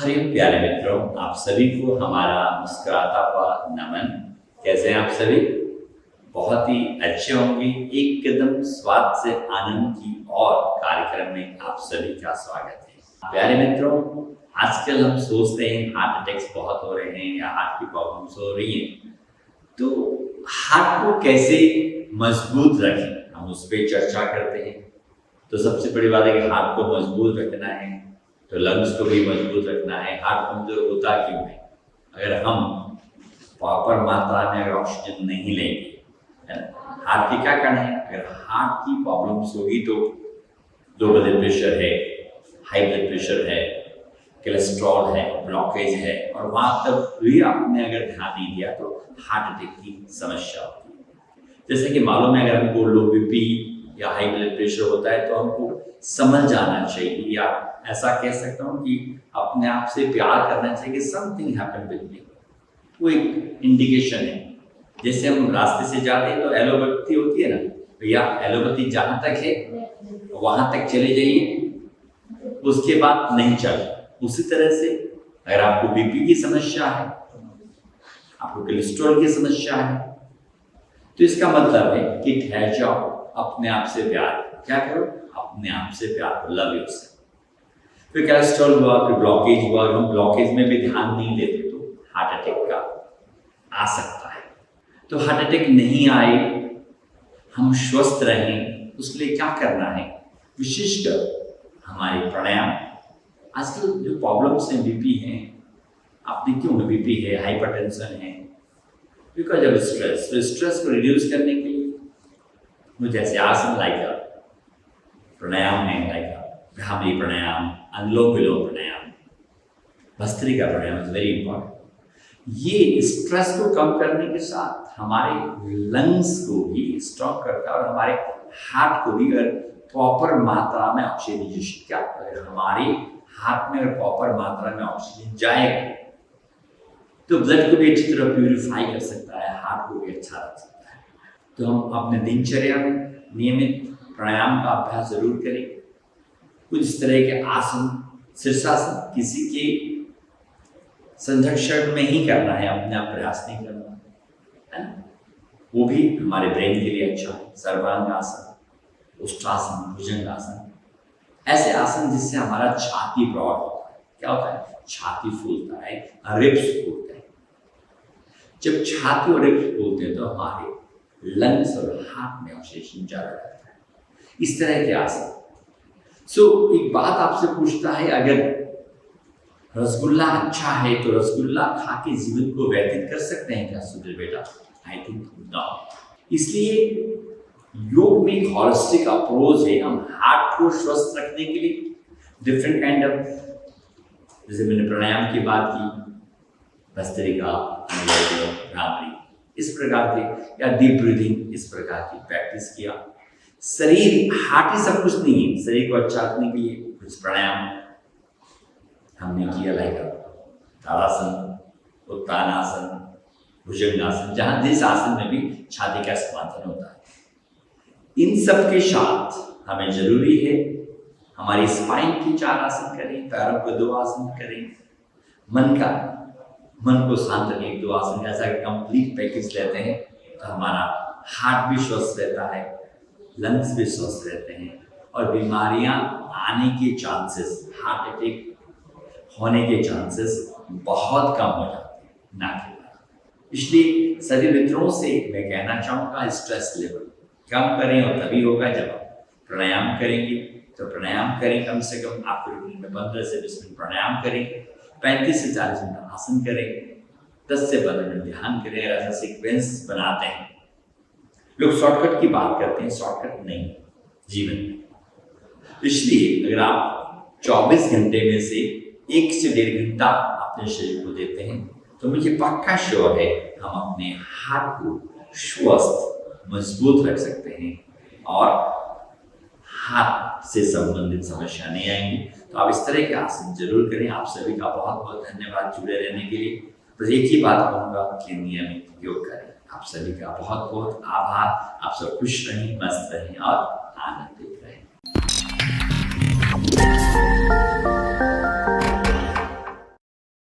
हरिओम प्यारे मित्रों, आप सभी को हमारा मुस्कुराता हुआ नमन। कैसे हैं आप सभी? बहुत ही अच्छे होंगे। एक कदम स्वाद से आनंद की और कार्यक्रम में आप सभी का स्वागत है। प्यारे मित्रों, आजकल हम सोचते हैं हार्ट अटैक्स बहुत हो रहे हैं या हार्ट की प्रॉब्लम्स हो रही हैं, तो हार्ट को कैसे मजबूत रखें, हम उस पर चर्चा करते हैं। तो सबसे बड़ी बात है कि हार्ट को मजबूत रखना है तो लंग्स को भी मजबूत रखना है। हार्ट कमजोर होता क्यों है? अगर हम प्रॉपर मात्रा में अगर ऑक्सीजन नहीं लेंगे, है ना, हार्ट के क्या कारण है? अगर हार्ट की प्रॉब्लम्स होगी तो लो ब्लड प्रेशर है, हाई ब्लड प्रेशर है, कोलेस्ट्रॉल है, ब्लॉकेज है, और वहां तक भी आपने अगर ध्यान नहीं दिया तो हार्ट अटैक की समस्या होती है। जैसे कि मालूम है, अगर हमको लो बीपी या हाई ब्लड प्रेशर होता है तो हमको समझ जाना चाहिए, या ऐसा कह सकता हूँ कि अपने आप से प्यार करना चाहिए कि समथिंग हैपन विद मी। वो एक इंडिकेशन है। जैसे हम रास्ते से जाते हैं तो एलोपैथी होती है ना, तो या एलोपैथी जहां तक है वहां तक चले जाइए, उसके बाद नहीं चल। उसी तरह से अगर आपको बीपी की समस्या है, आपको कोलेस्ट्रॉल की समस्या है, तो इसका मतलब है कि ठहर जाओ, अपने आप से प्यार क्या करो, अपने आप से प्यार करो, लव योरसेल्फ। फिर कोलेस्ट्रॉल हुआ, फिर ब्लॉकेज हुआ, हम ब्लॉकेज में भी ध्यान नहीं देते तो हार्ट अटैक का आ सकता है। तो हार्ट अटैक नहीं आए, हम स्वस्थ रहें, उसके लिए क्या करना है? विशेषकर हमारे प्राणायाम। आजकल जो प्रॉब्लम्स हैं, बीपी हैं, आपने क्यों बीपी है, हाइपरटेंशन है, बिकॉज ऑफ स्ट्रेस। तो स्ट्रेस को रिड्यूस करने के लिए जैसे आसन लाइक प्राणायाम है, like bhramari pranayama, anulom vilom pranayama, bhastrika pranayama is very important. ये स्ट्रेस को कम करने के साथ हमारे लंग्स को भी स्ट्रॉन्ग करता है और हमारे हार्ट को भी, अगर प्रॉपर मात्रा में ऑक्सीजन, क्या अगर हमारे हार्ट में अगर प्रॉपर मात्रा में ऑक्सीजन जाएगा तो ब्लड को भी अच्छी तरह प्यूरिफाई कर सकता है, हार्ट को भी अच्छा रख सकता है। तो हम अपने दिनचर्या में नियमित प्राणायाम का अभ्यास जरूर करें। कुछ इस तरह के आसन, शीर्षासन किसी के संरक्षण में ही करना है, अपने आप प्रयास नहीं करना है ना, वो भी हमारे ब्रेन के लिए अच्छा है। सर्वांग आसन, उष्ट्रासन, भुजंगासन, ऐसे आसन जिससे हमारा छाती ब्रॉड होता है। क्या होता है? छाती फूलता है, रिब्स फूलते हैं। जब छाती और रिब्स फूलते हैं तो हमारे लंग्स और हार्ट में ऑक्सीजन ज्यादा रहता है। इस तरह के आसन। एक बात आपसे पूछता है, अगर रसगुल्ला अच्छा है तो रसगुल्ला खा के जीवन को व्यतीत कर सकते हैं क्या सुधीर बेटा? I think no. इसलिए योग में एक हॉलिस्टिक अप्रोच है। हम हार्ट को स्वस्थ रखने के लिए डिफरेंट काइंड ऑफ, जैसे मैंने प्राणायाम की बात की, भस्त्रिका, भ्रामरी, इस प्रकार के, या डीप ब्रीदिंग, इस प्रकार की प्रैक्टिस किया। शरीर, हार्ट ही सब कुछ नहीं है। शरीर को अच्छा रखने के लिए कुछ प्राणायाम हमने किया, लाइक ताड़ासन, उत्तानासन, भुजंगासन, जहां जिस आसन में भी छाती का स्पंदन होता है। इन सब के साथ हमें जरूरी है हमारी स्पाइन की 4 आसन करें, पैरों को 2 आसन करें, मन को शांत रखें, 2 आसन। ऐसा कंप्लीट पैकेज लेते हैं तो हमारा हार्ट भी स्वस्थ रहता है, लंग्स भी स्वस्थ रहते हैं, और बीमारियां आने के चांसेस, हार्ट अटैक होने के चांसेस बहुत कम हो जाते हैं, ना कि बराबर। इसलिए सभी मित्रों से मैं कहना चाहूँगा, स्ट्रेस लेवल कम करें, और तभी होगा जब आप प्राणायाम करेंगे। तो प्राणायाम करें, कम से कम आपके रूटीन में 15 से 20 मिनट प्राणायाम करें, 35 से 40 मिनट आसन करें, 10 से 15 मिनट ध्यान करें। ऐसा सीक्वेंस बनाते हैं। लोग शॉर्टकट की बात करते हैं, शॉर्टकट नहीं जीवन में। इसलिए अगर आप 24 घंटे में से 1 से 1.5 घंटा अपने शरीर को देते हैं तो मुझे पक्का श्योर है हम अपने हार्ट को स्वस्थ, मजबूत रख सकते हैं और हार्ट से संबंधित समस्या नहीं आएंगी। तो आप इस तरह के आसन जरूर करें। आप सभी का बहुत बहुत धन्यवाद जुड़े रहने के लिए। बस एक ही बात कहूँगा कि नियमित योग करें। आप सभी का बहुत बहुत आभार। आप सब खुश रहें, मस्त रहें और आनंदित रहें।